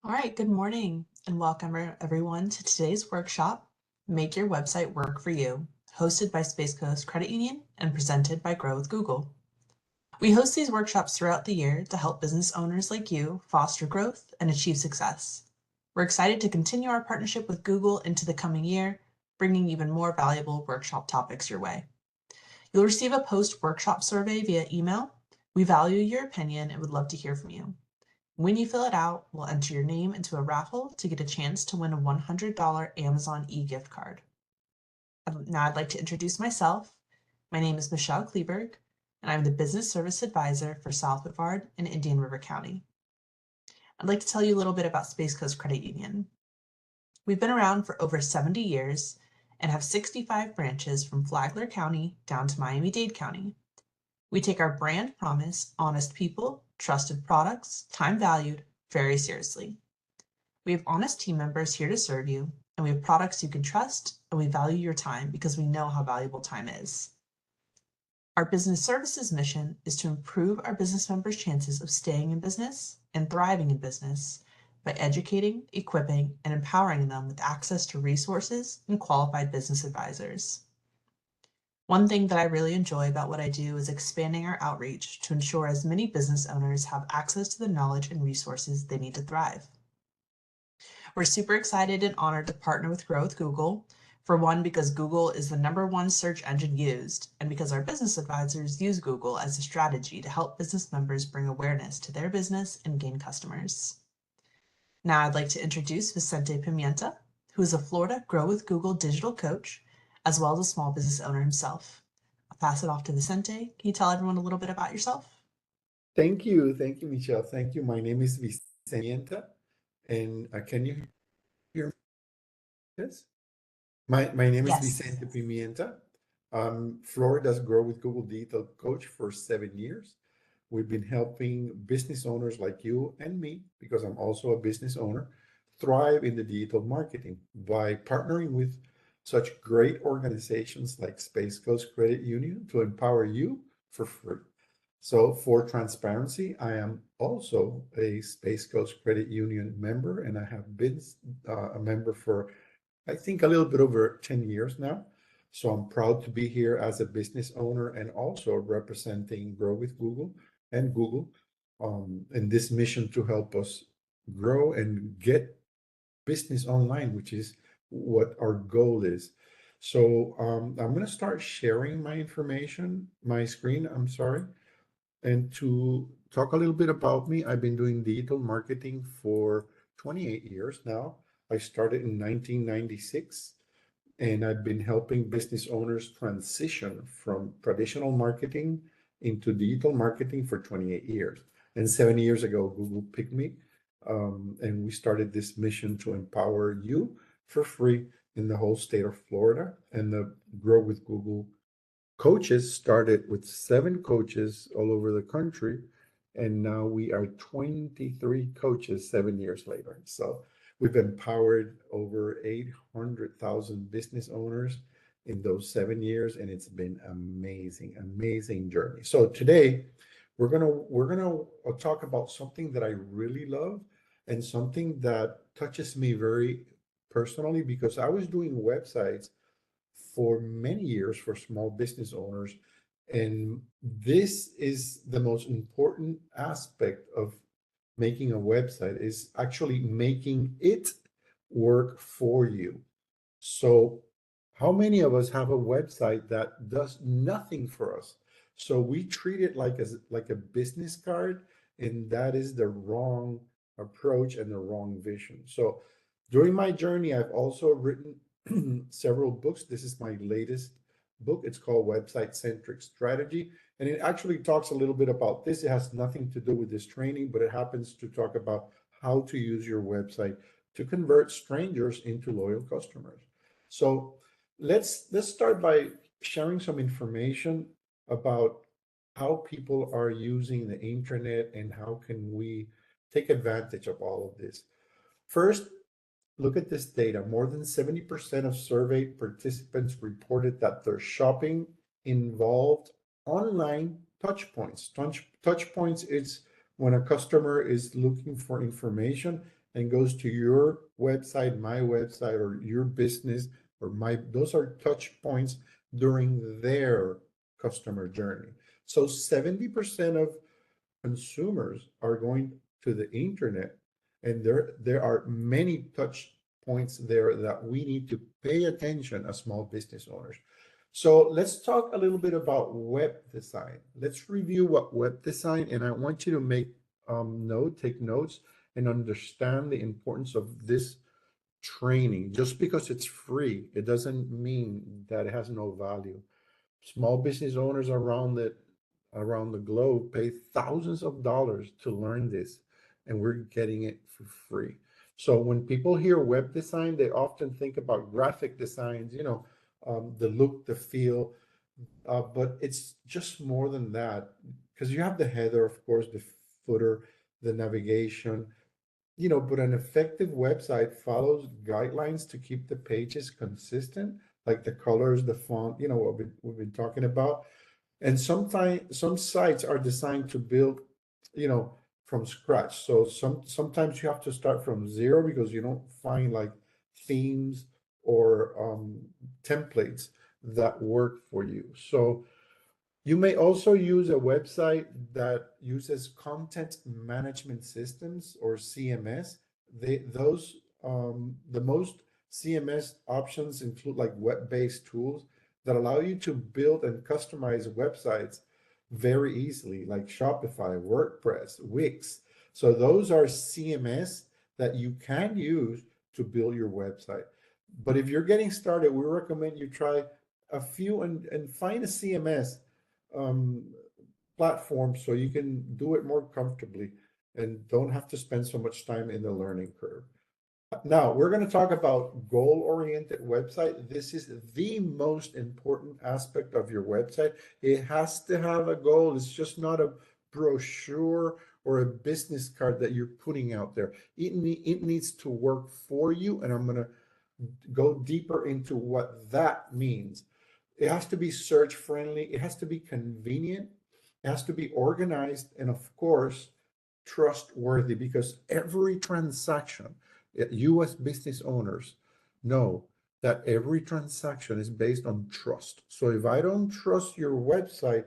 All right, good morning and welcome everyone to today's workshop, Make Your Website Work for You, hosted by Space Coast Credit Union and presented by Grow with Google. We host these workshops throughout the year to help business owners like you foster growth and achieve success. We're excited to continue our partnership with Google into the coming year, bringing even more valuable workshop topics your way. You'll receive a post-workshop survey via email. We value your opinion and would love to hear from you. When you fill it out, we'll enter your name into a raffle to get a chance to win a $100 Amazon e-gift card. Now I'd like to introduce myself. My name is Michelle Kleberg, and I'm the Business Service Advisor for South Brevard and Indian River County. I'd like to tell you a little bit about Space Coast Credit Union. We've been around for over 70 years and have 65 branches from Flagler County down to Miami-Dade County. We take our brand promise, honest people, trusted products, time valued, very seriously. We have honest team members here to serve you, and we have products you can trust, and we value your time because we know how valuable time is. Our business services mission is to improve our business members' chances of staying in business and thriving in business by educating, equipping, and empowering them with access to resources and qualified business advisors. One thing that I really enjoy about what I do is expanding our outreach to ensure as many business owners have access to the knowledge and resources they need to thrive. We're super excited and honored to partner with Grow with Google. For one, because Google is the #1 search engine used, and because our business advisors use Google as a strategy to help business members bring awareness to their business and gain customers. Now I'd like to introduce Vicente Pimienta, who is a Florida Grow with Google digital coach, as well as a small business owner himself. I'll pass it off to Vicente. Can you tell everyone a little bit about yourself? Thank you, Michelle. Thank you. My name is Vicente, and can you hear me? Yes. My name is Yes. Vicente Pimienta. Florida's Grow with Google digital coach for 7 years. We've been helping business owners like you and me, because I'm also a business owner, thrive in the digital marketing by partnering with such great organizations like Space Coast Credit Union to empower you for free. So for transparency, I am also a Space Coast Credit Union member, and I have been a member for, I think, a little bit over 10 years now. So I'm proud to be here as a business owner and also representing Grow with Google and Google in this mission to help us grow and get business online, which is what our goal is. So I'm going to start sharing my information, my screen, I'm sorry. And to talk a little bit about me, I've been doing digital marketing for 28 years now. I started in 1996, and I've been helping business owners transition from traditional marketing into digital marketing for 28 years. And 7 years ago, Google picked me, and we started this mission to empower you for free in the whole state of Florida. And the Grow with Google coaches started with 7 coaches all over the country, and now we are 23 coaches 7 years later. So we've empowered over 800,000 business owners in those 7 years, and it's been amazing, amazing journey. So today we're gonna talk about something that I really love and something that touches me very personally, because I was doing websites for many years for small business owners. And this is the most important aspect of making a website, is actually making it work for you. So how many of us have a website that does nothing for us? So we treat it like a business card, and that is the wrong approach and the wrong vision. So during my journey, I've also written several books. This is my latest book. It's called Website Centric Strategy. And it actually talks a little bit about this. It has nothing to do with this training, but it happens to talk about how to use your website to convert strangers into loyal customers. So let's start by sharing some information about how people are using the internet and how can we take advantage of all of this. First, look at this data. More than 70% of surveyed participants reported that their shopping involved online touch points. Touch points is when a customer is looking for information and goes to your website, my website, or your business, or those are touch points during their customer journey. So 70% of consumers are going to the internet, and there are many touch points there that we need to pay attention as small business owners. So let's talk a little bit about web design. Let's review what web design, and I want you to take notes and understand the importance of this training. Just because it's free, it doesn't mean that it has no value. Small business owners around the globe pay thousands of dollars to learn this, and we're getting it for free. So when people hear web design, they often think about graphic designs, the look, the feel, but it's just more than that, because you have the header, of course, the footer, the navigation, but an effective website follows guidelines to keep the pages consistent, like the colors, the font, what we've been talking about. And sometimes some sites are designed to build, from scratch. So sometimes you have to start from zero because you don't find like themes or templates that work for you. So you may also use a website that uses content management systems, or CMS. The most CMS options include like web-based tools that allow you to build and customize websites very easily, like Shopify, WordPress, Wix. So those are CMS that you can use to build your website. But if you're getting started, we recommend you try a few and find a CMS um, platform so you can do it more comfortably and don't have to spend so much time in the learning curve. Now, we're going to talk about goal-oriented website. This is the most important aspect of your website. It has to have a goal. It's just not a brochure or a business card that you're putting out there. It needs to work for you, and I'm going to go deeper into what that means. It has to be search friendly. It has to be convenient. It has to be organized. And of course, trustworthy, because every transaction, US business owners know that every transaction is based on trust. So if I don't trust your website,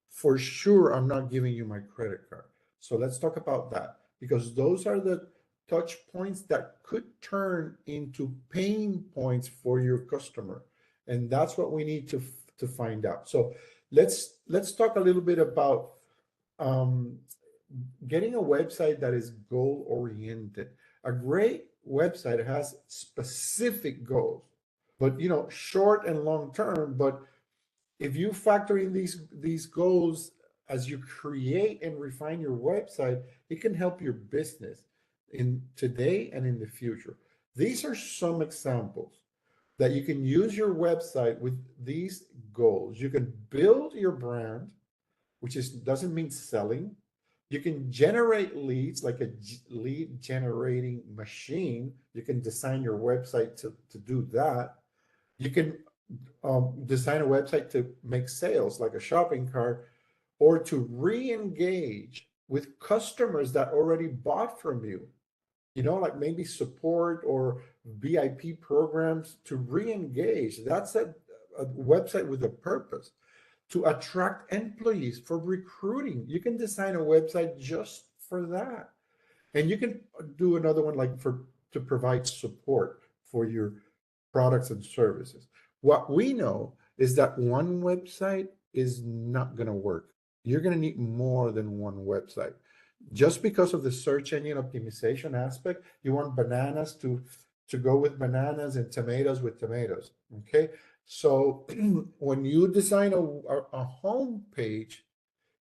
for sure, I'm not giving you my credit card. So let's talk about that, because those are the touch points that could turn into pain points for your customer. And that's what we need to find out. So let's talk a little bit about um, getting a website that is goal oriented. A great website has specific goals, but short and long term. But if you factor in these goals as you create and refine your website, it can help your business in today and in the future. These are some examples that you can use your website with these goals. You can build your brand, which doesn't mean selling. You can generate leads like a lead generating machine. You can design your website to do that. You can design a website to make sales like a shopping cart, or to re-engage with customers that already bought from you, like maybe support or VIP programs to re-engage. That's a website with a purpose. To attract employees for recruiting, you can design a website just for that. And you can do another one like to provide support for your products and services. What we know is that one website is not going to work. You're going to need more than one website. Just because of the search engine optimization aspect, you want bananas to go with bananas and tomatoes with tomatoes. Okay. So when you design a home page,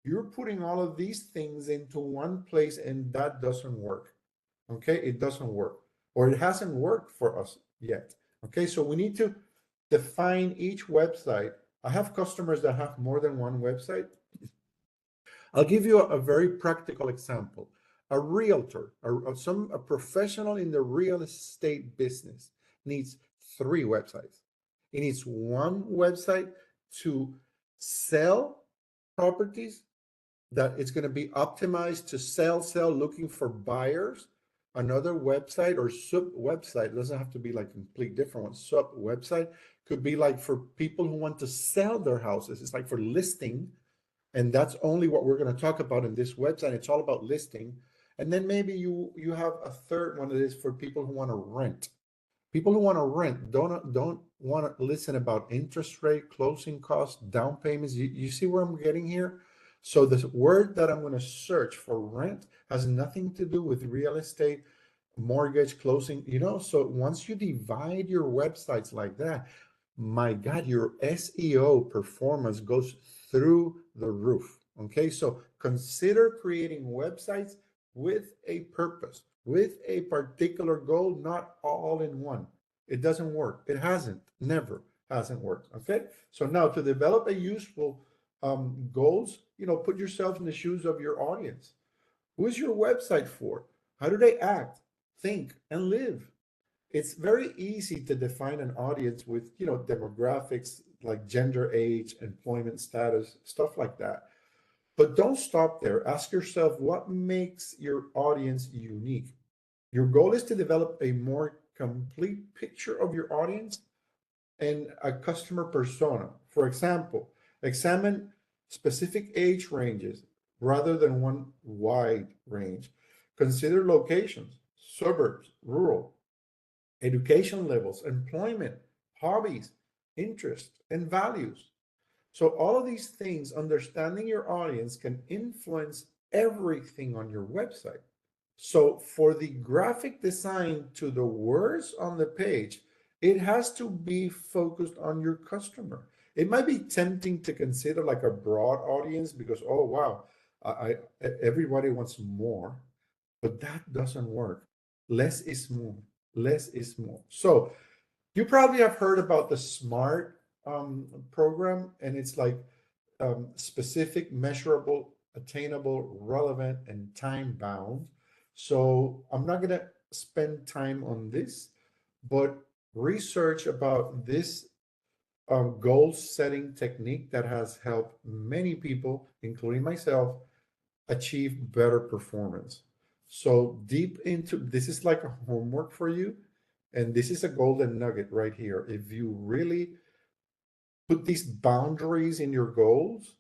you're putting all of these things into one place, and that doesn't work. Okay, it doesn't work, or it hasn't worked for us yet. Okay, so we need to define each website. I have customers that have more than one website. I'll give you a very practical example. A realtor, a professional in the real estate business needs 3 websites. It needs one website to sell properties, that it's going to be optimized to sell, looking for buyers. another website or sub website. It doesn't have to be like complete different one. Sub website could be like for people who want to sell their houses. It's like for listing, and that's only what we're going to talk about in this website. It's all about listing. And then maybe you have a third one that is for people who want to rent. People who want to rent don't want to listen about interest rate, closing costs, down payments. You see where I'm getting here? So the word that I'm going to search for rent has nothing to do with real estate, mortgage, closing, So once you divide your websites like that, my God, your SEO performance goes through the roof. Okay, so consider creating websites with a purpose, with a particular goal, not all in one. It doesn't work. It hasn't, never hasn't worked. Okay, so now to develop a useful goals, put yourself in the shoes of your audience. Who is your website for? How do they act, think, and live? It's very easy to define an audience with, demographics like gender, age, employment status, stuff like that. But don't stop there. Ask yourself what makes your audience unique. Your goal is to develop a more complete picture of your audience and a customer persona. For example, examine specific age ranges rather than one wide range. Consider locations, suburbs, rural, education levels, employment, hobbies, interests, and values. So, all of these things, understanding your audience can influence everything on your website. So, for the graphic design to the words on the page, it has to be focused on your customer. It might be tempting to consider like a broad audience because, oh, wow, I everybody wants more, but that doesn't work. Less is more. Less is more. So, you probably have heard about the SMART program, and it's like specific, measurable, attainable, relevant, and time bound. So I'm not going to spend time on this, but research about this goal setting technique that has helped many people, including myself, achieve better performance. So deep into this is like a homework for you. And this is a golden nugget right here. If you really put these boundaries in your goals,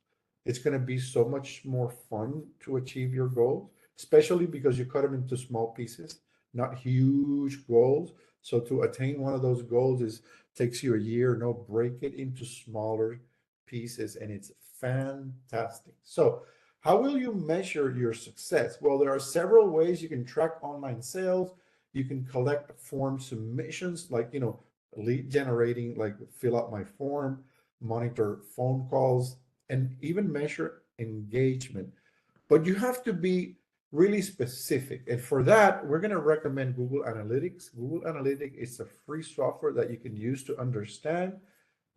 it's going to be so much more fun to achieve your goals, especially because you cut them into small pieces, not huge goals. So to attain one of those goals is takes you a year. No, break it into smaller pieces, and it's fantastic. So how will you measure your success? Well, there are several ways you can track online sales. You can collect form submissions, like lead generating, like fill out my form, monitor phone calls, and even measure engagement. But you have to be really specific. And for that, we're going to recommend Google Analytics. Google Analytics is a free software that you can use to understand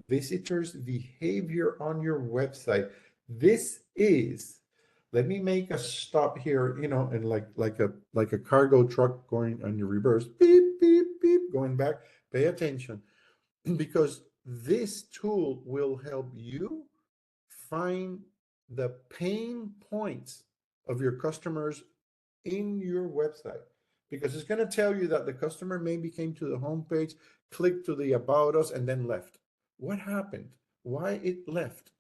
visitors' behavior on your website. This is, let me make a stop here, and like a cargo truck going on your reverse, beep, beep, beep, going back. Pay attention because this tool will help you find the pain points of your customers in your website, because it's going to tell you that the customer maybe came to the homepage, clicked to the about us, and then left. What happened? Why it left?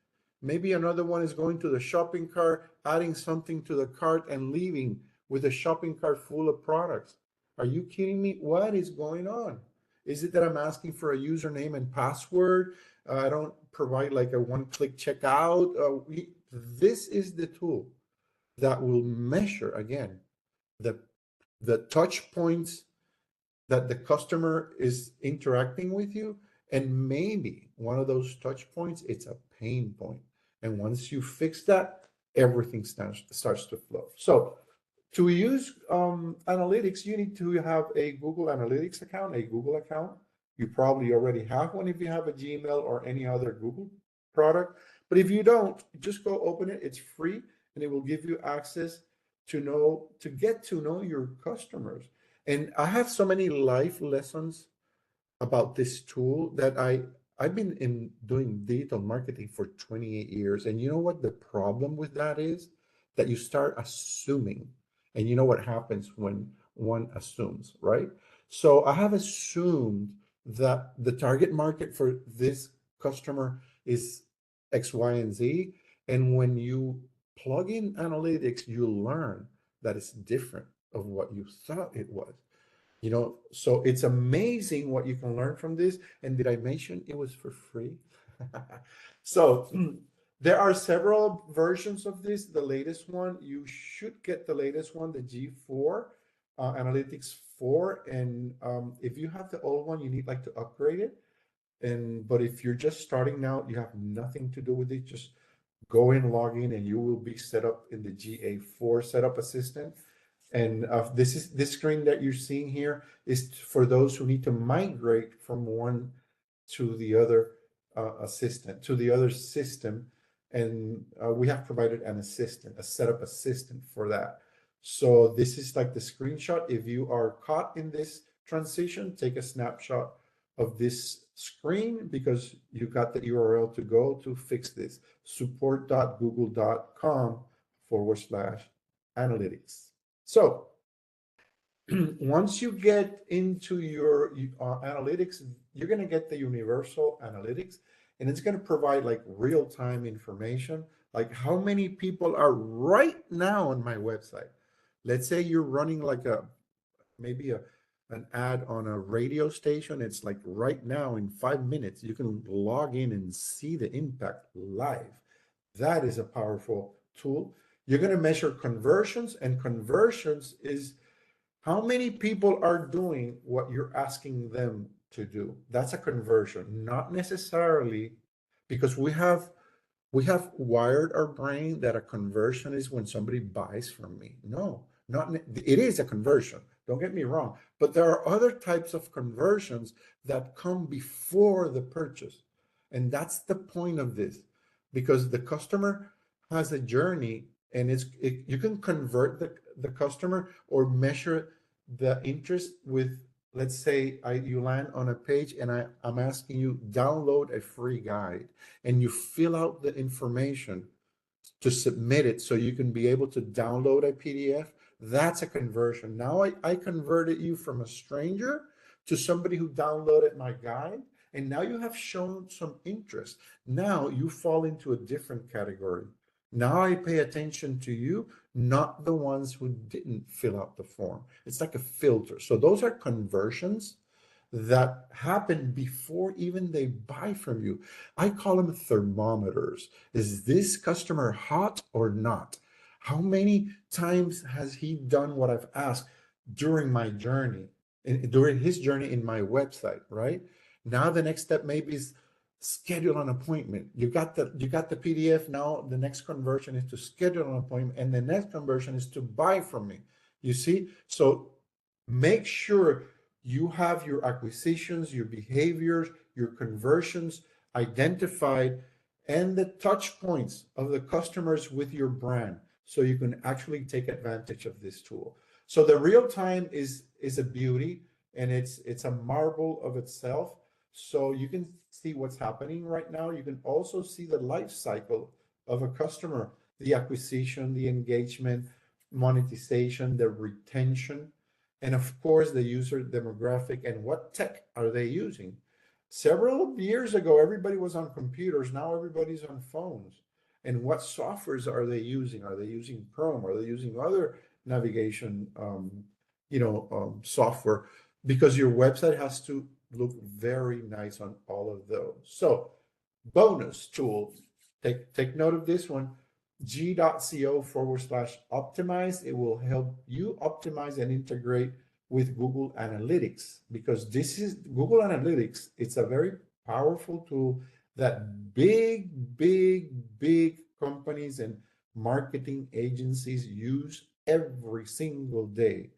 Maybe another one is going to the shopping cart, adding something to the cart, and leaving with a shopping cart full of products. Are you kidding me? What is going on? Is it that I'm asking for a username and password? I don't provide like a one-click checkout. This is the tool that will measure again the the touch points that the customer is interacting with you, and maybe one of those touch points, it's a pain point, and once you fix that, everything starts to flow. So to use analytics, you need to have a Google Analytics account, a Google account. You probably already have one if you have a Gmail or any other Google product. But if you don't, just go open it. It's free, and it will give you access to get to know your customers. And I have so many life lessons about this tool that I've been in doing digital marketing for 28 years. And you know what the problem with that is? That you start assuming. And you know what happens one assumes, right? So I have assumed that the target market for this customer is X, Y, and Z. And when you plug in analytics, you learn that it's different of what you thought it was. So it's amazing what you can learn from this. And did I mention it was for free? So there are several versions of this. The latest one, you should get the latest one, the G4, Analytics 4. And if you have the old one, you need like to upgrade it. But if you're just starting now, you have nothing to do with it. Just go in, log in, and you will be set up in the GA4 setup assistant. And this screen that you're seeing here is for those who need to migrate from one to the other to the other system. And we have provided an assistant, a setup assistant for that. So this is like the screenshot. If you are caught in this transition, take a snapshot of this screen because you got the URL to go to fix this. support.google.com/analytics. So once you get into your analytics, you're going to get the universal analytics, and it's going to provide like real-time information, like how many people are right now on my website. Let's say you're running like maybe an ad on a radio station. It's like right now in 5 minutes, you can log in and see the impact live. That is a powerful tool. You're going to measure conversions, and conversions is how many people are doing what you're asking them to do. That's a conversion, not necessarily because we have wired our brain that a conversion is when somebody buys from me. No, not it is a conversion. Don't get me wrong, but there are other types of conversions that come before the purchase. And that's the point of this, because the customer has a journey, and you can convert the customer or measure the interest with, let's say you land on a page and I'm asking you download a free guide, and you fill out the information to submit it so you can be able to download a PDF. That's a conversion. Now I converted you from a stranger to somebody who downloaded my guide, and now you have shown some interest. Now you fall into a different category. Now I pay attention to you, not the ones who didn't fill out the form. It's like a filter. So those are conversions that happen before even they buy from you. I call them thermometers. Is this customer hot or not? How many times has he done what I've asked during my journey, during his journey in my website, right? Now the next step maybe is schedule an appointment. You got the PDF. Now the next conversion is to schedule an appointment, and the next conversion is to buy from me. You see? So make sure you have your acquisitions, your behaviors, your conversions identified, and the touch points of the customers with your brand, so you can actually take advantage of this tool. So the real time is a beauty, and it's a marvel of itself. So you can see what's happening right now. You can also see the life cycle of a customer, the acquisition, the engagement, monetization, the retention, and of course the user demographic and what tech are they using. Several years ago, everybody was on computers. Now everybody's on phones. And what softwares are they using? Are they using Chrome? Are they using other navigation software? Because your website has to look very nice on all of those. So bonus tool, take note of this one, g.co/optimize. It will help you optimize and integrate with Google Analytics, because this is Google Analytics. It's a very powerful tool that big companies and marketing agencies use every single day.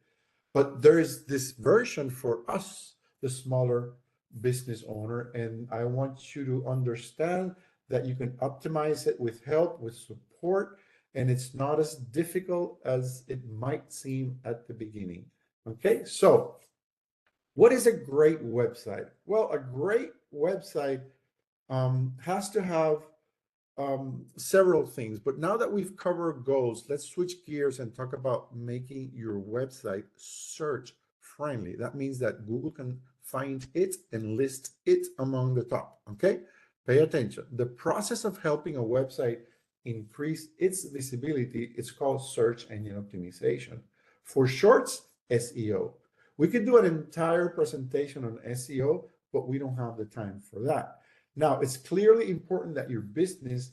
But there is this version for us, the smaller business owner, and I want you to understand that you can optimize it with help, with support, and it's not as difficult as it might seem at the beginning. Okay, so what is a great website? Well, a great website has to have several things, but now that we've covered goals, let's switch gears and talk about making your website search friendly. That means that Google can find it and list it among the top. Okay, pay attention. The process of helping a website increase its visibility, it's called search engine optimization. For shorts, SEO. We could do an entire presentation on SEO, but we don't have the time for that. Now, it's clearly important that your business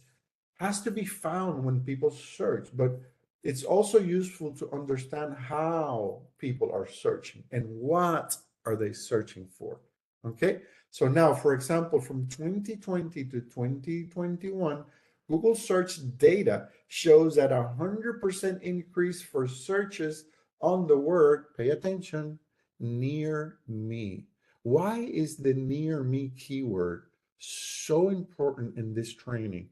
has to be found when people search, but it's also useful to understand how people are searching and what are they searching for. Okay, so now, for example, from 2020 to 2021, Google search data shows that 100% increase for searches on the word, pay attention, near me. Why is the near me keyword so important in this training?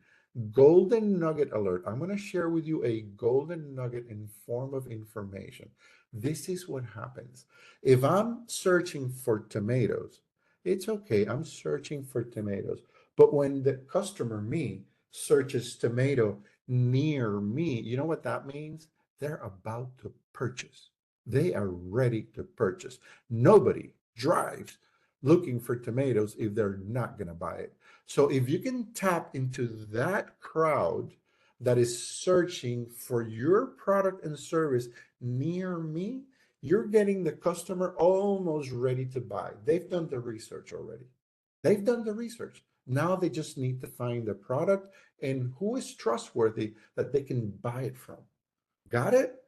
Golden nugget alert. I'm going to share with you a golden nugget in form of information. This is what happens. If I'm searching for tomatoes, it's okay. I'm searching for tomatoes. But when the customer, me, searches tomato near me, you know what that means? They're about to purchase. They are ready to purchase. Nobody drives looking for tomatoes if they're not going to buy it. So if you can tap into that crowd that is searching for your product and service near me, you're getting the customer almost ready to buy. They've done the research already. They've done the research. Now they just need to find the product and who is trustworthy that they can buy it from. Got it?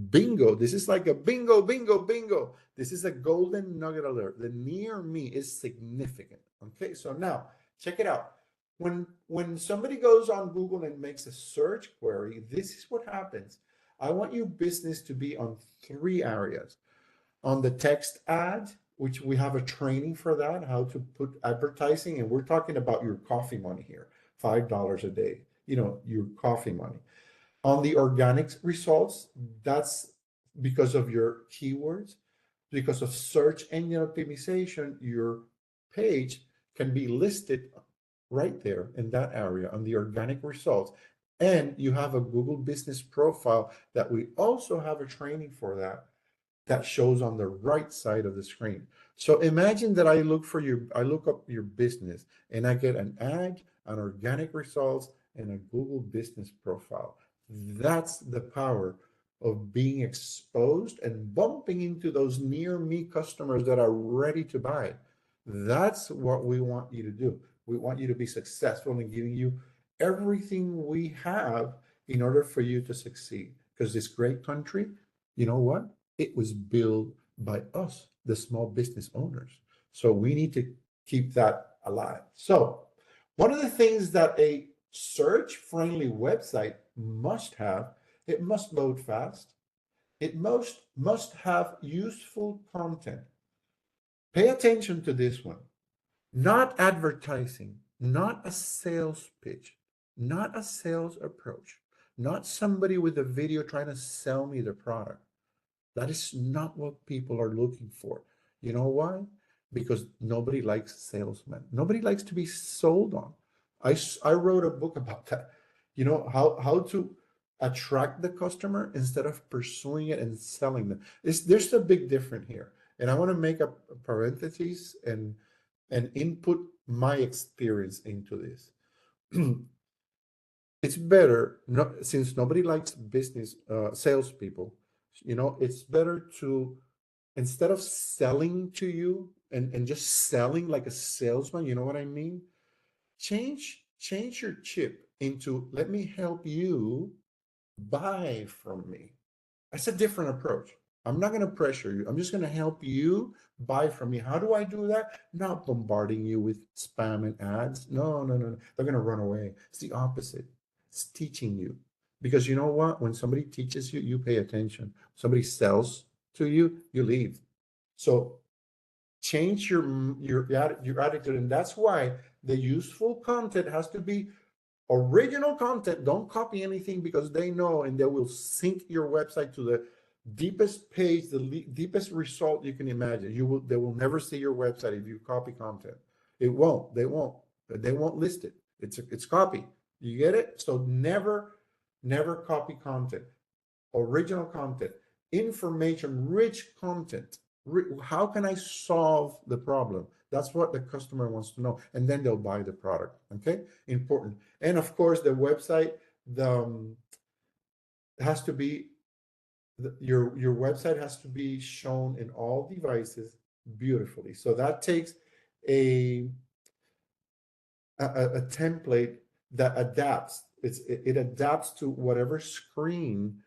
Bingo. This is like a bingo, bingo, bingo. This is a golden nugget alert. The near me is significant. Okay, so now check it out. When somebody goes on Google and makes a search query, this is what happens. I want your business to be on 3 areas. On the text ad, which we have a training for that, how to put advertising, and we're talking about your coffee money here, $5 a day, your coffee money. On the organic results, that's because of your keywords, because of search engine optimization, your page can be listed right there in that area on the organic results. And you have a Google business profile that we also have a training for that shows on the right side of the screen. So imagine that I look up your business and I get an ad, an organic results, and a Google business profile. That's the power of being exposed and bumping into those near me customers that are ready to buy. That's what we want you to do. We want you to be successful in giving you everything we have in order for you to succeed. Because this great country, you know what? It was built by us, the small business owners. So we need to keep that alive. So one of the things that a search-friendly website must have, it must load fast. It must have useful content. Pay attention to this one. Not advertising, not a sales pitch, not a sales approach, not somebody with a video trying to sell me the product. That is not what people are looking for. You know why? Because nobody likes salesmen. Nobody likes to be sold on. I wrote a book about that. How to attract the customer instead of pursuing it and selling them. There's a big difference here. And I want to make a parenthesis and input my experience into this. It's better, since nobody likes business salespeople, it's better to, instead of selling to you and just selling like a salesman, you know what I mean? Change your chip into, let me help you buy from me. That's a different approach. I'm not going to pressure you. I'm just going to help you buy from me. How do I do that? Not bombarding you with spam and ads. No. They're going to run away. It's the opposite. It's teaching you. Because you know what? When somebody teaches you, you pay attention. Somebody sells to you, you leave. So change your attitude. And that's why the useful content has to be original content. Don't copy anything, because they know and they will sync your website to the deepest page, the deepest result you can imagine. They will never see your website if you copy content. They won't list it. It's copy. You get it? So never copy content, original content, information, rich content. How can I solve the problem? That's what the customer wants to know. And then they'll buy the product. Okay. Important. And of course, the website, has to be, your website has to be shown in all devices beautifully. So that takes a template that adapts. It adapts to whatever screen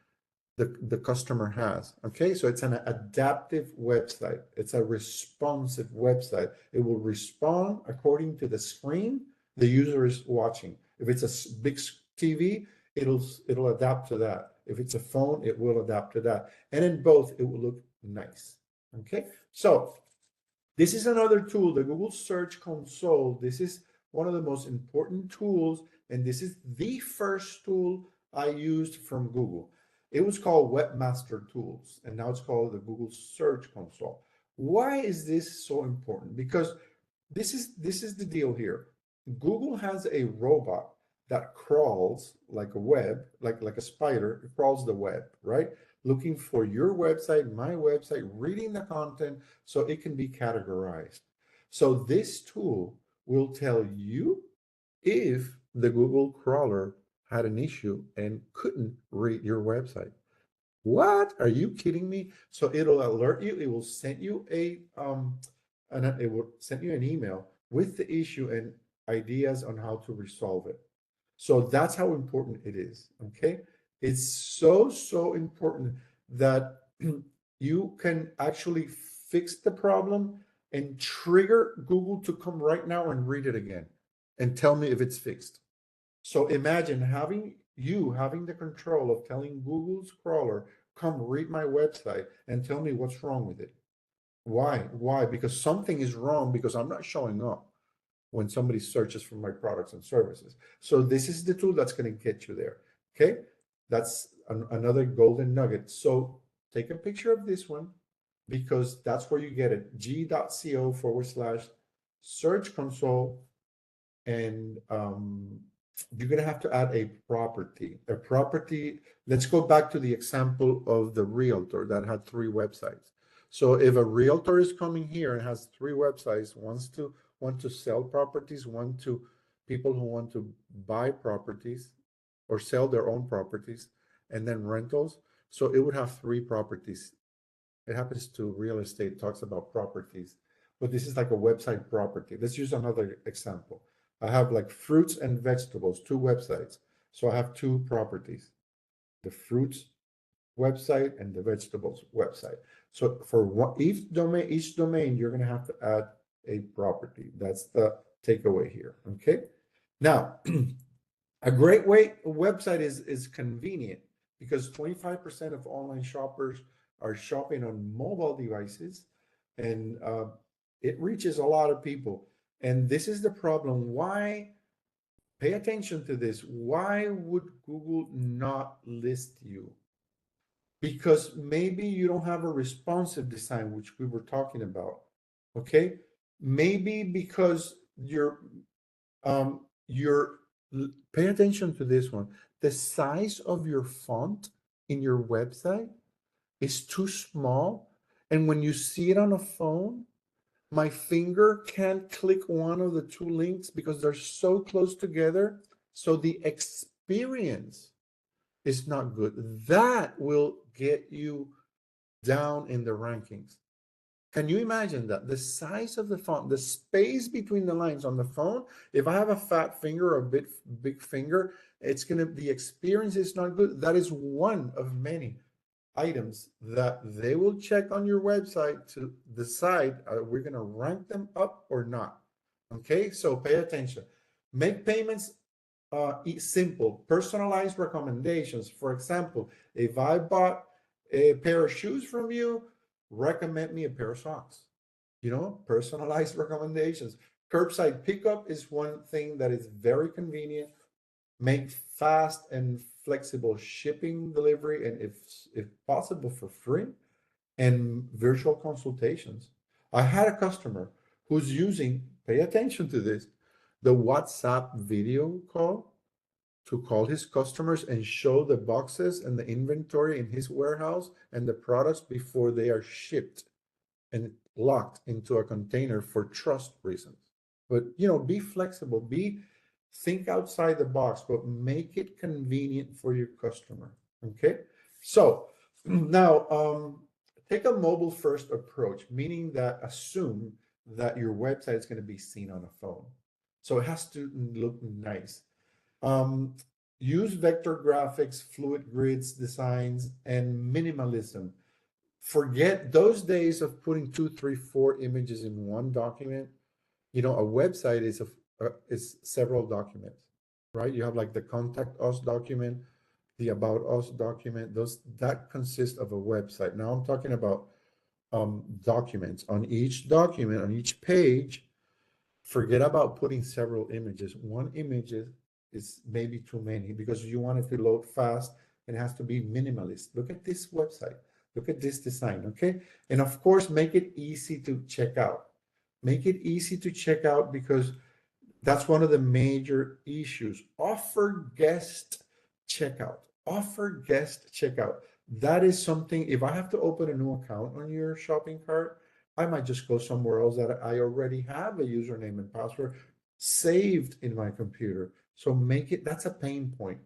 the customer has. Okay, so it's an adaptive website. It's a responsive website. It will respond according to the screen the user is watching. If it's a big TV, it'll adapt to that. If it's a phone, it will adapt to that. And in both, it will look nice. Okay, so this is another tool, the Google Search Console. This is one of the most important tools, and this is the first tool I used from Google. It was called Webmaster Tools, and now it's called the Google Search Console. Why is this so important? Because this is the deal here. Google has a robot that crawls like a web, like a spider. It crawls the web, right? Looking for your website, my website, reading the content so it can be categorized. So this tool will tell you if the Google crawler had an issue and couldn't read your website. What? Are you kidding me? So it'll alert you. It will send you it will send you an email with the issue and ideas on how to resolve it. So that's how important it is. Okay. It's so important that you can actually fix the problem and trigger Google to come right now and read it again and tell me if it's fixed. So imagine having the control of telling Google's crawler, come read my website and tell me what's wrong with it. Why? Because something is wrong because I'm not showing up when somebody searches for my products and services. So this is the tool that's going to get you there. Okay. That's another golden nugget. So take a picture of this one because that's where you get it. g.co/search console. And you're going to have to add a property. Let's go back to the example of the realtor that had 3 websites. So if a realtor is coming here and has 3 websites, want to sell properties, one to people who want to buy properties or sell their own properties, and then rentals. So it would have 3 properties. It happens to real estate, talks about properties, but this is like a website property. Let's use another example. I have like fruits and vegetables, 2 websites. So I have 2 properties, the fruits website and the vegetables website. So for each domain, you're going to have to add a property. That's the takeaway here. Okay. Now, a great website is convenient because 25% of online shoppers are shopping on mobile devices, and it reaches a lot of people. And this is the problem. Why? Pay attention to this. Why would Google not list you? Because maybe you don't have a responsive design, which we were talking about. Okay. Maybe because pay attention to this one. The size of your font in your website is too small. And when you see it on a phone, my finger can't click one of the 2 links because they're so close together. So the experience is not good. That will get you down in the rankings. Can you imagine that? The size of the font, the space between the lines on the phone, if I have a fat finger or a big finger, the experience is not good. That is one of many items that they will check on your website to decide we're going to rank them up or not. Okay, so pay attention. Make payments simple, personalized recommendations. For example, if I bought a pair of shoes from you, recommend me a pair of socks. Personalized recommendations. Curbside pickup is one thing that is very convenient. Make fast and flexible shipping, delivery, and if possible for free, and virtual consultations. I had a customer who's using, pay attention to this, the WhatsApp video call to call his customers and show the boxes and the inventory in his warehouse and the products before they are shipped and locked into a container for trust reasons. But be flexible, think outside the box, but make it convenient for your customer. Okay. So now take a mobile first approach, meaning that assume that your website is going to be seen on a phone. So it has to look nice. Use vector graphics, fluid grids, designs, and minimalism. Forget those days of putting 2, 3, 4 images in one document. A website is several documents, right? You have like the contact us document, the about us document. That consists of a website. Now I'm talking about documents. On each document, on each page, forget about putting several images. One image is maybe too many because you want it to load fast and it has to be minimalist. Look at this website. Look at this design, okay? And of course, make it easy to check out. Make it easy to check out because that's one of the major issues. Offer guest checkout. Offer guest checkout. That is something, if I have to open a new account on your shopping cart, I might just go somewhere else that I already have a username and password saved in my computer. So that's a pain point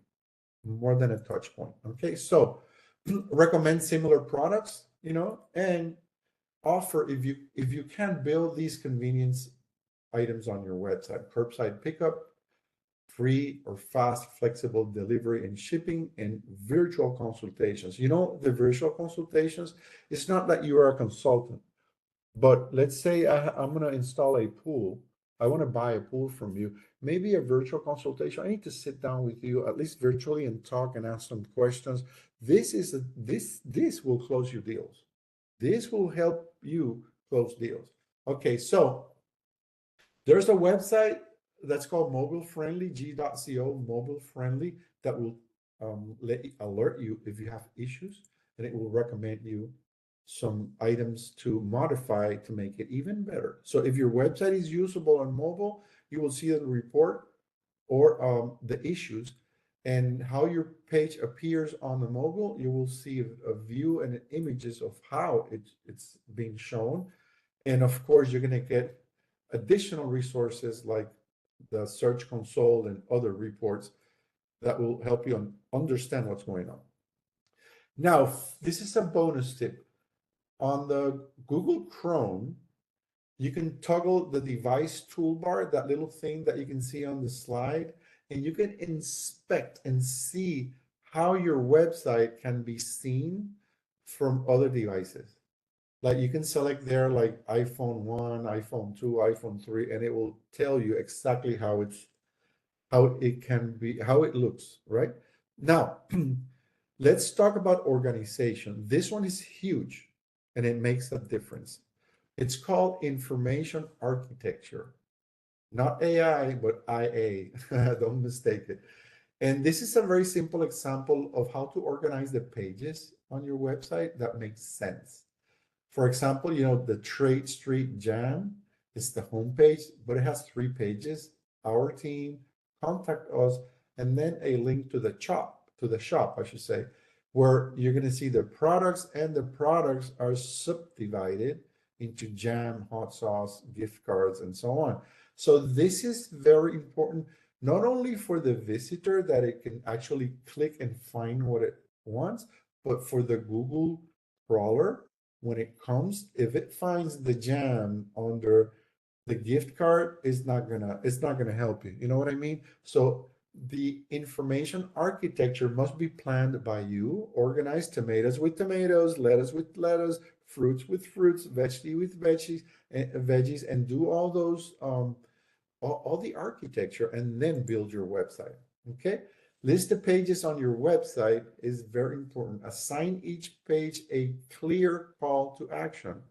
more than a touch point. Okay, so recommend similar products, and offer, if you can, build these convenience items on your website: curbside pickup, free or fast flexible delivery and shipping, and virtual consultations. The virtual consultations, it's not that you are a consultant, but let's say I'm going to install a pool. I want to buy a pool from you. Maybe a virtual consultation. I need to sit down with you, at least virtually, and talk and ask some questions. This will close your deals. This will help you close deals. Okay, so there's a website that's called Mobile Friendly, g.co, mobile friendly, that will alert you if you have issues, and it will recommend you some items to modify to make it even better. So if your website is usable on mobile, you will see the report or the issues and how your page appears on the mobile. You will see a view and images of how it's being shown. And of course, you're going to get additional resources like the Search Console and other reports that will help you understand what's going on. Now, this is a bonus tip. On the Google Chrome, you can toggle the device toolbar, that little thing that you can see on the slide, and you can inspect and see how your website can be seen from other devices. Like you can select there like iPhone 1, iPhone 2, iPhone 3, and it will tell you exactly how it looks, right? Now, let's talk about organization. This one is huge and it makes a difference. It's called information architecture, not AI, but IA. Don't mistake it. And this is a very simple example of how to organize the pages on your website that makes sense. For example, the Trade Street Jam is the homepage, but it has 3 pages: our team, contact us, and then a link to the shop, I should say, where you're going to see the products, and the products are subdivided into jam, hot sauce, gift cards, and so on. So this is very important, not only for the visitor that it can actually click and find what it wants, but for the Google crawler. When it comes, if it finds the jam under the gift card, it's not gonna help you. You know what I mean? So the information architecture must be planned by you, organized: tomatoes with tomatoes, lettuce with lettuce, fruits with fruits, veggie with veggies, and do all those all the architecture, and then build your website. Okay. List the pages on your website is very important. Assign each page a clear call to action.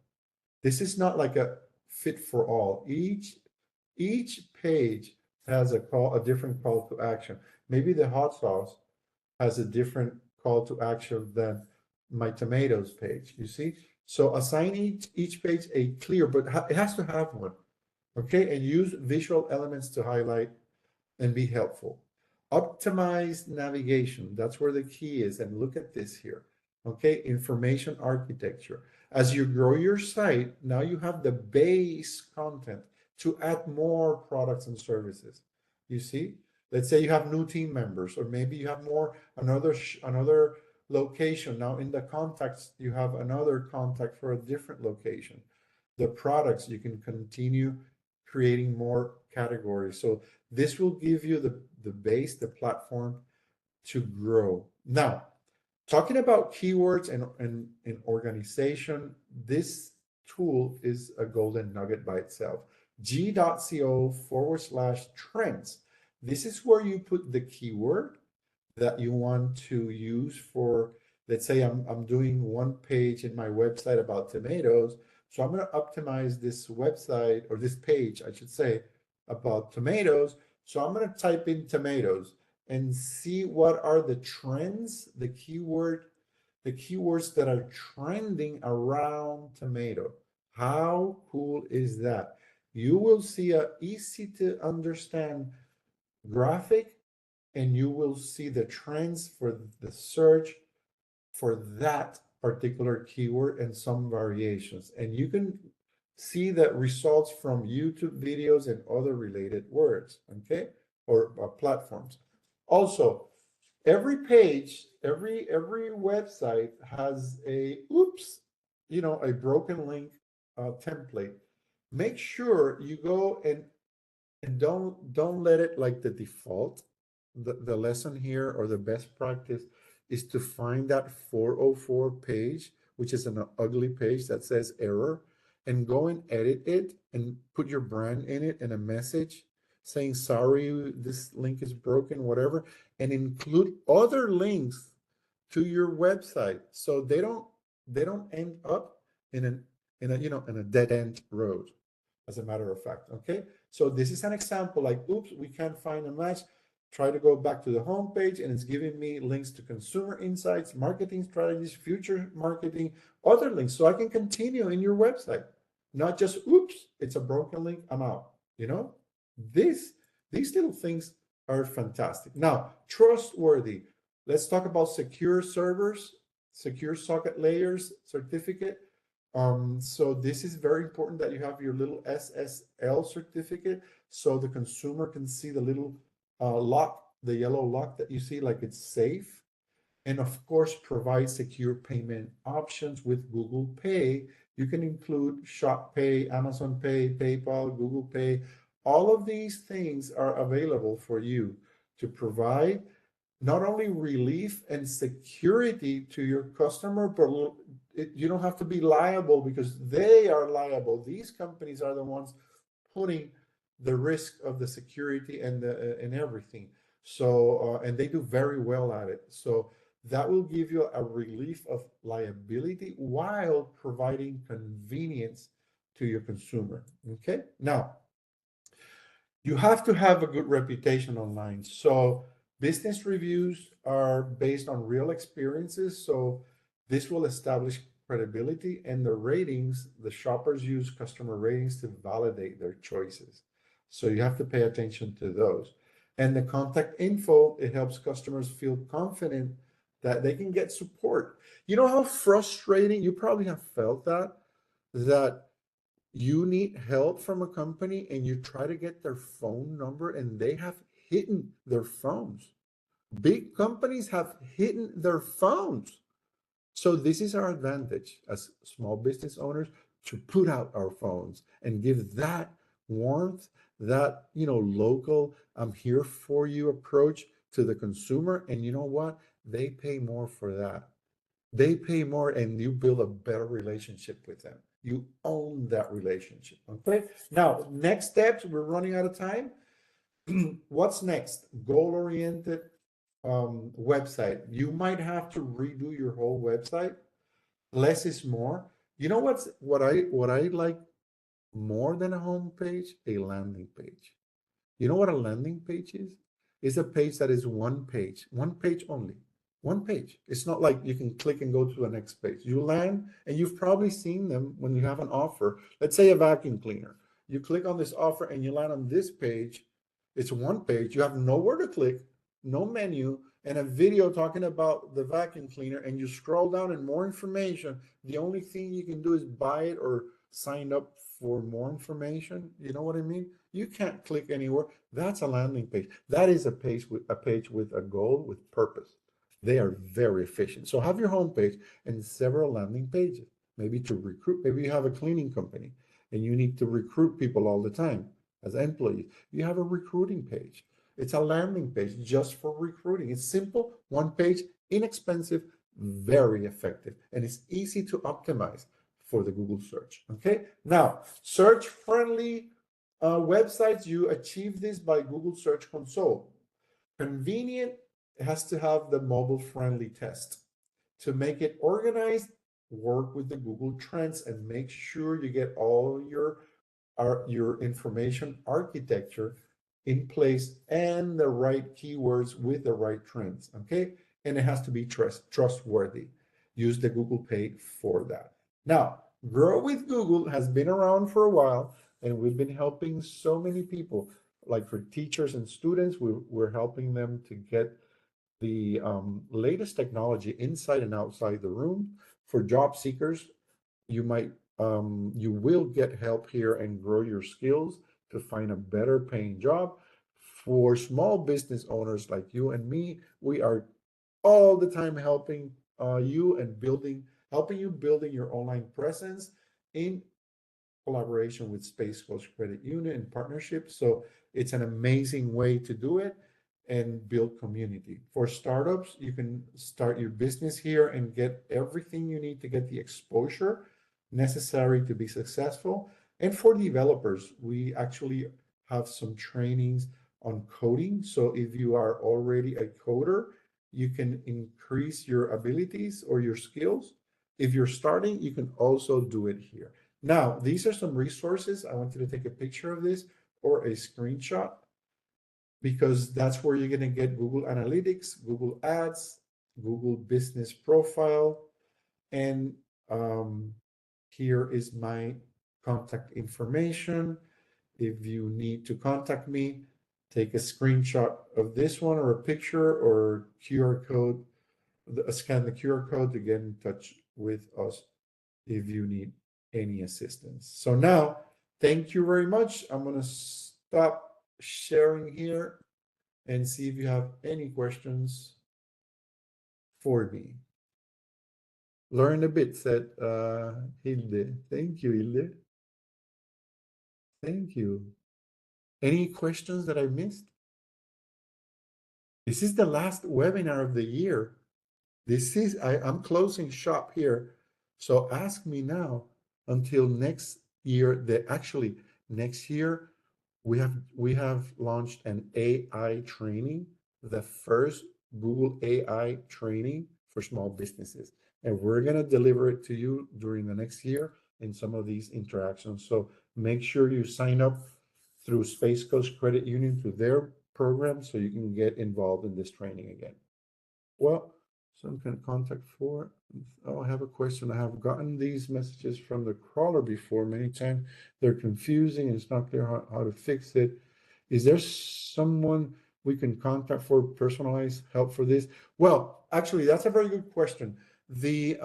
This is not like a fit for all. Each page has a different call to action. Maybe the hot sauce has a different call to action than my tomatoes page. You see? So assign each page a clear, but it has to have one. Okay, and use visual elements to highlight and be helpful. Optimized navigation, that's where the key is. And look at this here. Okay, information architecture. As you grow your site, now you have the base content to add more products and services. You see, let's say you have new team members, or maybe you have more another location. Now in the contacts, you have another contact for a different location. The products, you can continue creating more categories. So this will give you the base, the platform to grow. Now, talking about keywords and organization, this tool is a golden nugget by itself. G.co/trends. This is where you put the keyword that you want to use for, let's say I'm doing one page in my website about tomatoes. So I'm going to optimize this website, or this page, I should say, about tomatoes. So I'm going to type in tomatoes and see what are the trends, the keywords that are trending around tomato. How cool is that? You will see a easy to understand graphic, and you will see the trends for the search for that particular keyword and some variations. And you can see the results from YouTube videos and other related words, okay, or platforms. Also, every page, every website has a a broken link template. Make sure you go and don't let it like the default. The lesson here, or the best practice, is to find that 404 page, which is an ugly page that says error, and go and edit it and put your brand in it and a message saying, sorry, this link is broken, whatever, and include other links to your website so they don't end up in a dead end road, as a matter of fact. Okay, so this is an example, like, oops, we can't find a match. Try to go back to the home page, and it's giving me links to consumer insights, marketing strategies, future marketing, other links, so I can continue in your website, not just, oops, it's a broken link, I'm out. These little things are fantastic. Now, trustworthy. Let's talk about secure servers, secure socket layers certificate. So this is very important that you have your little SSL certificate, so the consumer can see the little lock, the yellow lock that you see, like it's safe. And of course, provide secure payment options with Google Pay. You can include Shop Pay, Amazon Pay, PayPal, Google Pay. All of these things are available for you to provide not only relief and security to your customer, but you don't have to be liable, because they are liable. These companies are the ones putting the risk of the security and everything. So and they do very well at it. So that will give you a relief of liability while providing convenience to your consumer. Okay, now you have to have a good reputation online. So business reviews are based on real experiences. So this will establish credibility, and the ratings, the shoppers use customer ratings to validate their choices. So you have to pay attention to those. And the contact info, it helps customers feel confident that they can get support. You know how frustrating, you probably have felt that you need help from a company and you try to get their phone number and they have hidden their phones. Big companies have hidden their phones. So this is our advantage as small business owners, to put out our phones and give that warmth, that, local, I'm here for you approach to the consumer. And you know what? They pay more for that. They pay more, and you build a better relationship with them. You own that relationship. Okay. Now, next steps, we're running out of time. What's next? Goal-oriented website. You might have to redo your whole website. Less is more. You know what I like more than a home page? A landing page. You know what a landing page is? It's a page that is one page only. One page. It's not like you can click and go to the next page. You land, and you've probably seen them when you have an offer. Let's say a vacuum cleaner. You click on this offer and you land on this page. It's one page. You have nowhere to click, no menu, and a video talking about the vacuum cleaner, and you scroll down and more information, the only thing you can do is buy it or sign up for more information. You know what I mean? You can't click anywhere. That's a landing page. That is a page with a goal, with purpose. They are very efficient. So have your homepage and several landing pages, maybe to recruit. Maybe you have a cleaning company and you need to recruit people all the time as employees. You have a recruiting page. It's a landing page just for recruiting. It's simple, one page, inexpensive, very effective, and it's easy to optimize for the Google search. Okay, now search friendly websites. You achieve this by Google Search Console. Convenient, has to have the mobile friendly test. To make it organized, work with the Google Trends and make sure you get all your information architecture in place and the right keywords with the right trends. Okay, and it has to be trustworthy. Use the Google Pay for that. Now, Grow with Google has been around for a while, and we've been helping so many people. Like for teachers and students, we're helping them to get the latest technology inside and outside the room. For job seekers, you will get help here and grow your skills to find a better paying job. For small business owners like you and me, we are all the time helping you and helping you building your online presence in collaboration with Space Coast Credit Union in partnership. So it's an amazing way to do it and build community. For startups, you can start your business here and get everything you need to get the exposure necessary to be successful. And for developers, we actually have some trainings on coding. So if you are already a coder, you can increase your abilities or your skills. If you're starting, you can also do it here. Now, these are some resources. I want you to take a picture of this or a screenshot, because that's where you're going to get Google Analytics, Google Ads, Google Business Profile. And here is my contact information. If you need to contact me, take a screenshot of this one or a picture or QR code, scan the QR code to get in touch with us if you need any assistance. So now, thank you very much. I'm going to stop sharing here and see if you have any questions for me. Learn a bit, said Hilde. Thank you, Hilde. Thank you. Any questions that I missed? This is the last webinar of the year. I'm closing shop here. So ask me now until next year. Actually, next year, we have launched an AI training, the first Google AI training for small businesses. And we're going to deliver it to you during the next year in some of these interactions. So make sure you sign up through Space Coast Credit Union to their program so you can get involved in this training again. Well, some kind of contact for. Oh, I have a question. I have gotten these messages from the crawler before many times. They're confusing and it's not clear how to fix it. Is there someone we can contact for personalized help for this? Well, actually, that's a very good question. The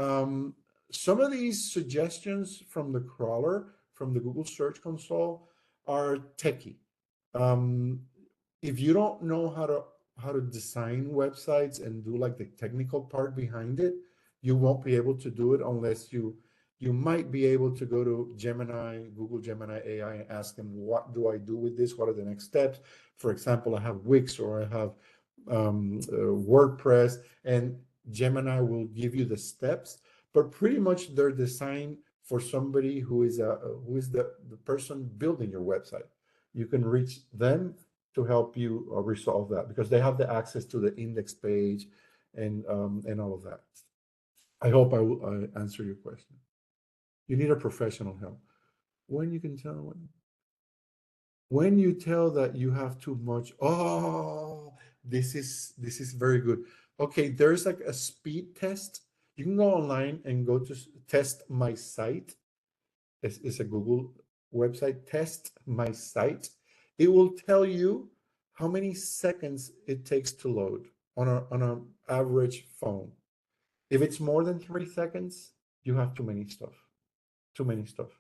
some of these suggestions from the crawler, from the Google Search Console, are techie. If you don't know how to design websites and do like the technical part behind it, you won't be able to do it unless you might be able to go to Google Gemini AI and ask them, what do I do with this? What are the next steps? For example, I have Wix or I have WordPress, and Gemini will give you the steps, but pretty much they're designed for somebody who is the person building your website. You can reach them to help you resolve that, because they have the access to the index page and all of that. I hope I answer your question. You need a professional help. When you can tell when you tell that you have too much. Oh, this is very good. Okay, there's like a speed test. You can go online and go to Test My Site. It's a Google website. Test My Site. It will tell you how many seconds it takes to load on a average phone. If it's more than 3 seconds, you have too many stuff, too many stuff.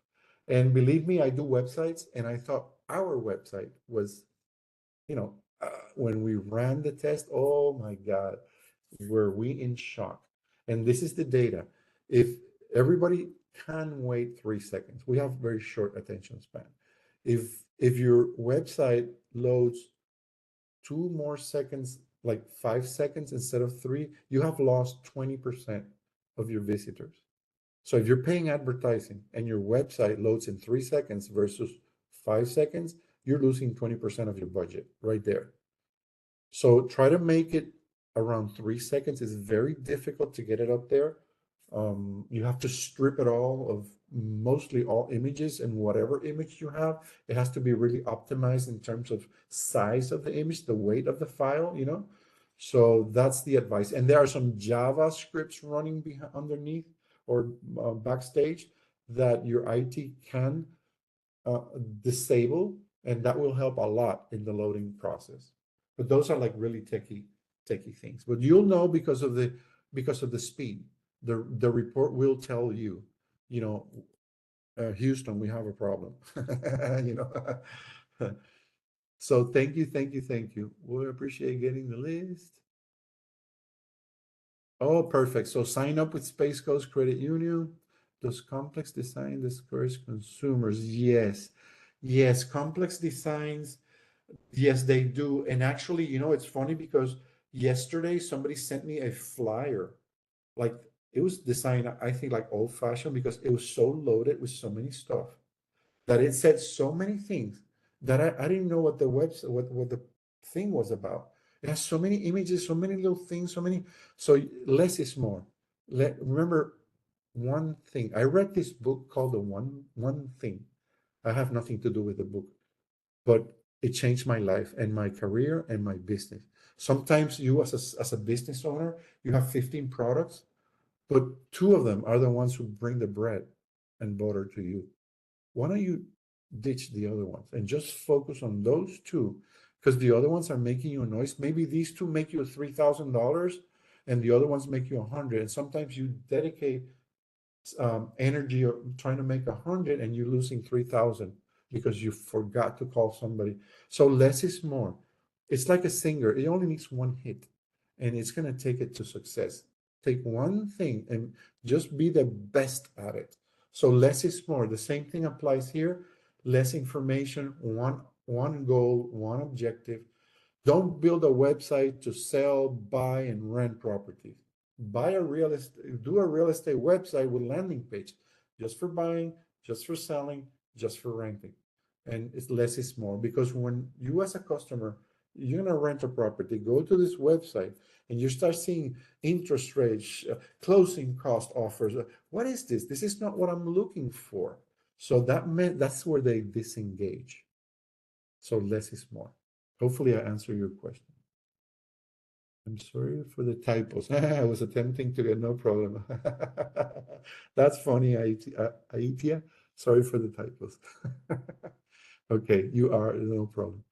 And believe me, I do websites, and I thought our website was, you know, when we ran the test, oh my God, were we in shock. And this is the data. If everybody can wait 3 seconds, we have very short attention span. If your website loads 2 more seconds, like 5 seconds instead of three, you have lost 20% of your visitors. So if you're paying advertising and your website loads in 3 seconds versus 5 seconds, you're losing 20% of your budget right there. So try to make it around 3 seconds. It's very difficult to get it up there. You have to strip it all of mostly all images, and whatever image you have, it has to be really optimized in terms of size of the image, the weight of the file, you know? So that's the advice. And there are some Java scripts running behind, underneath or backstage that your IT can uh, disable, and that will help a lot in the loading process. But those are like really techie things. But you'll know because of the speed. The report will tell you, you know, Houston, we have a problem. You know. So thank you, thank you, thank you. We appreciate getting the list. Oh, perfect. So sign up with Space Coast Credit Union. Does complex design discourage consumers? Yes. Yes, complex designs, yes, they do. And actually, you know, it's funny because yesterday somebody sent me a flyer. Like it was designed, I think, like old fashioned because it was so loaded with so many stuff that it said so many things that I didn't know what the website, what the thing was about. It has so many images, so many little things, so many. So less is more. Remember one thing. I read this book called The One Thing. I have nothing to do with the book, but it changed my life and my career and my business. Sometimes you as a business owner, you have 15 products, but two of them are the ones who bring the bread and butter to you. Why don't you ditch the other ones and just focus on those two? Because the other ones are making you a noise. Maybe these two make you $3,000 and the other ones make you 100. And sometimes you dedicate energy trying to make 100 and you're losing 3,000 because you forgot to call somebody. So less is more. It's like a singer. It only needs one hit and it's going to take it to success. Take one thing and just be the best at it. So less is more. The same thing applies here. Less information, one goal, one objective. Don't build a website to sell, buy, and rent properties. Do a real estate website with landing page, just for buying, just for selling, just for renting. And it's less is more because when you as a customer, you're gonna rent a property, go to this website and you start seeing interest rates, closing cost offers. What is this? This is not what I'm looking for. So that's where they disengage. So less is more. Hopefully, I answer your question. I'm sorry for the typos. I was attempting to get no problem. That's funny, Aitia. Sorry for the typos. Okay, you are no problem.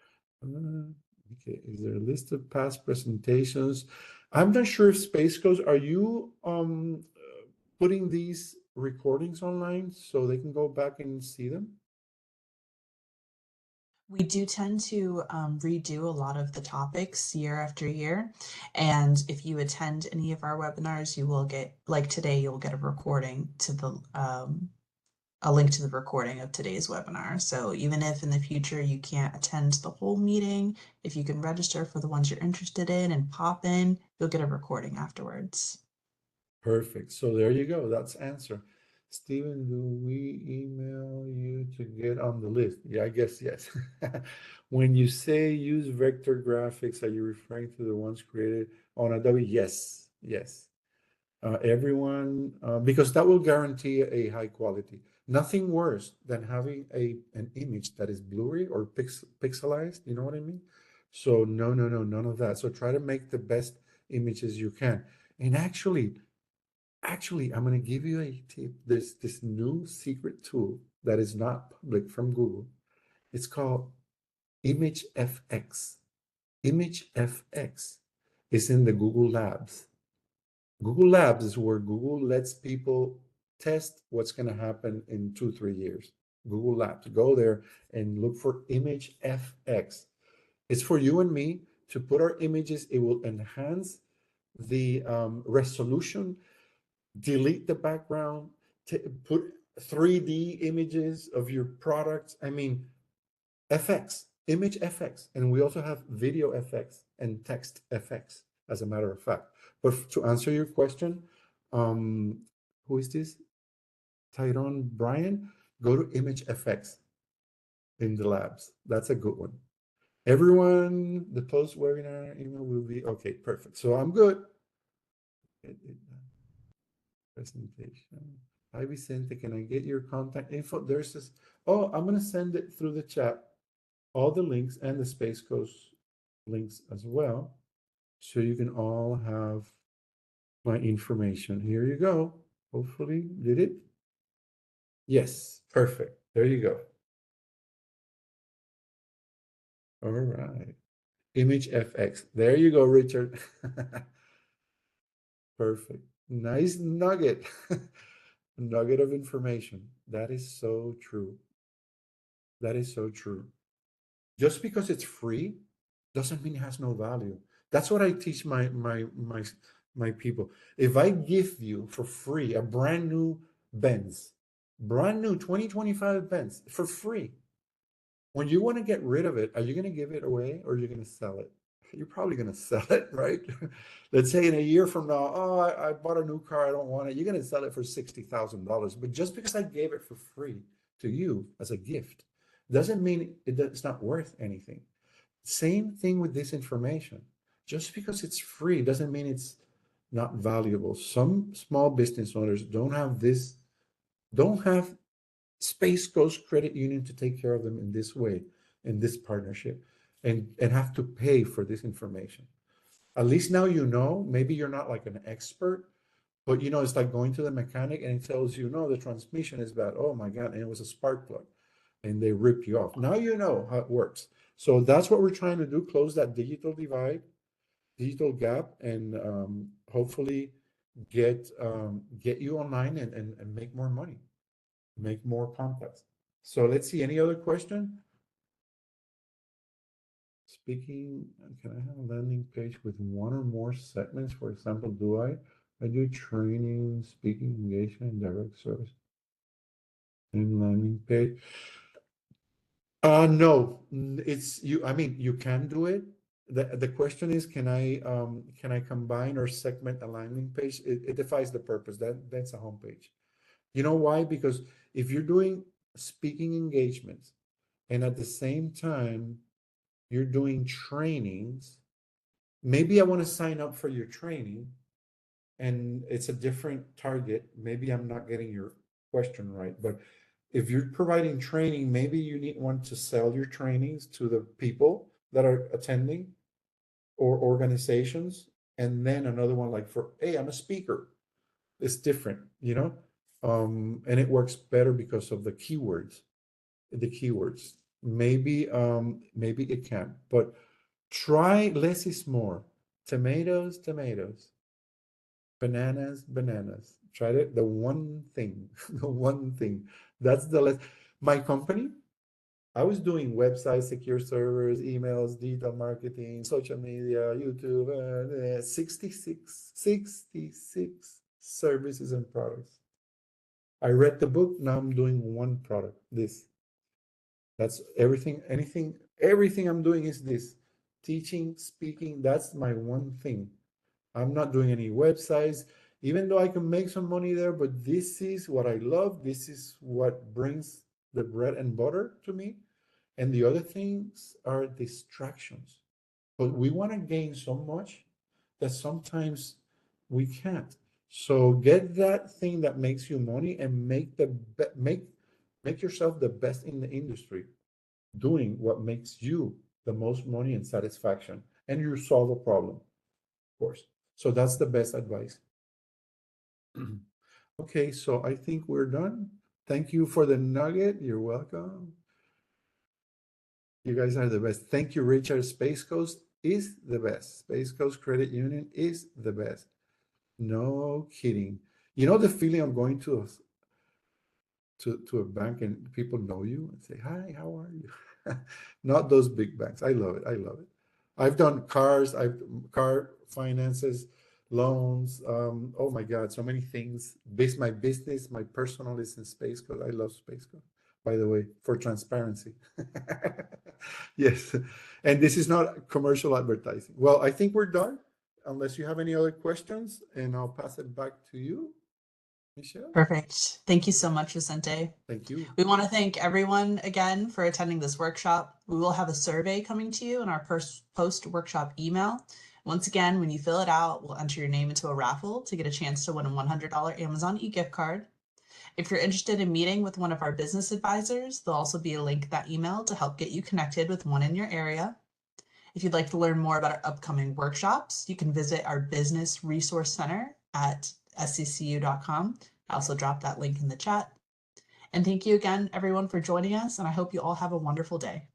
Okay, is there a list of past presentations? I'm not sure if Space Coast, are you putting these recordings online so they can go back and see them? We do tend to redo a lot of the topics year after year. And if you attend any of our webinars, you will get, like today, you'll get a recording to a link to the recording of today's webinar. So even if in the future you can't attend the whole meeting, if you can register for the ones you're interested in and pop in, you'll get a recording afterwards. Perfect. So there you go. That's answer. Stephen, do we email you to get on the list? Yeah, I guess yes. When you say use vector graphics, are you referring to the ones created on Adobe? Yes, yes. Everyone, because that will guarantee a high quality. Nothing worse than having an image that is blurry or pixelized. You know what I mean? So no, no, no, none of that. So try to make the best images you can. And actually, I'm going to give you a tip. There's this new secret tool that is not public from Google. It's called Image FX. Image FX is in the Google Labs. Google Labs is where Google lets people test what's going to happen in 2-3 years. Google Labs. Go there and look for Image FX. It's for you and me to put our images. It will enhance the resolution, delete the background, put 3D images of your products. I mean, FX, image FX. And we also have video FX and text FX, as a matter of fact. But to answer your question, who is this? Tyrone Bryan? Go to Image FX in the labs. That's a good one. Everyone, the post webinar email will be okay. Perfect. So I'm good. Presentation. Hi Vicente, can I get your contact info? There's this. Oh, I'm gonna send it through the chat. All the links and the Space Coast links as well. So you can all have my information. Here you go. Hopefully, did it? Yes, perfect. There you go. All right. Image FX. There you go, Richard. Perfect. Nice nugget. Nugget of information. That is so true. That is so true. Just because it's free doesn't mean it has no value. That's what I teach my people. If I give you for free a brand new Benz, brand new 2025 Benz for free, when you want to get rid of it, are you going to give it away or are you going to sell it? You're probably going to sell it, right? Let's say in a year from now, oh, I bought a new car, I don't want it. You're going to sell it for $60,000. But just because I gave it for free to you as a gift doesn't mean it's not worth anything. Same thing with this information. Just because it's free doesn't mean it's not valuable. Some small business owners don't have Space Coast Credit Union to take care of them in this way, in this partnership, and have to pay for this information. At least now you know. Maybe you're not like an expert, but you know, it's like going to the mechanic and it tells you, no, the transmission is bad. Oh my God, and it was a spark plug. And they rip you off. Now you know how it works. So that's what we're trying to do, close that digital divide, digital gap, and hopefully get you online and make more money, make more contacts. So let's see, any other question? Speaking, can I have a landing page with one or more segments? For example, I do training, speaking, engagement, and direct service. And landing page. No, it's you. I mean, you can do it. The question is, can I combine or segment a landing page? It defies the purpose. That's a homepage. You know why? Because if you're doing speaking engagements and at the same time you're doing trainings, maybe I want to sign up for your training and it's a different target. Maybe I'm not getting your question right, but if you're providing training, maybe you want to sell your trainings to the people that are attending or organizations. And then another one like for, hey, I'm a speaker. It's different, you know? And it works better because of the keywords. Maybe it can, but try less is more. Tomatoes, bananas. Try the one thing, the one thing. That's the less. My company, I was doing websites, secure servers, emails, digital marketing, social media, YouTube, 66 services and products. I read the book, now I'm doing one product, this. That's everything, everything I'm doing is this. Teaching, speaking, that's my one thing. I'm not doing any websites, even though I can make some money there, but this is what I love. This is what brings the bread and butter to me. And the other things are distractions. But we want to gain so much that sometimes we can't. So get that thing that makes you money and make yourself the best in the industry, doing what makes you the most money and satisfaction, and you solve a problem, of course. So that's the best advice. Okay, so I think we're done. Thank you for the nugget. You're welcome. You guys are the best. Thank you, Richard. Space Coast. is the best. Space Coast Credit Union is the best. No kidding. You know the feeling of going to a bank and people know you and say, "Hi, how are you?" Not those big banks. I love it. I love it. I've done I've car finances, loans. Oh my God, so many things. My business, my personal is in Space Coast. I love Space Coast, by the way, for transparency. Yes. And this is not commercial advertising. Well, I think we're done, unless you have any other questions, and I'll pass it back to you, Michelle. Perfect. Thank you so much, Vicente. Thank you. We want to thank everyone again for attending this workshop. We will have a survey coming to you in our post-workshop email. Once again, when you fill it out, we'll enter your name into a raffle to get a chance to win a $100 Amazon e-gift card. If you're interested in meeting with one of our business advisors, there'll also be a link in that email to help get you connected with one in your area. If you'd like to learn more about our upcoming workshops, you can visit our Business Resource Center at sccu.com. I also dropped that link in the chat. And thank you again, everyone, for joining us, and I hope you all have a wonderful day.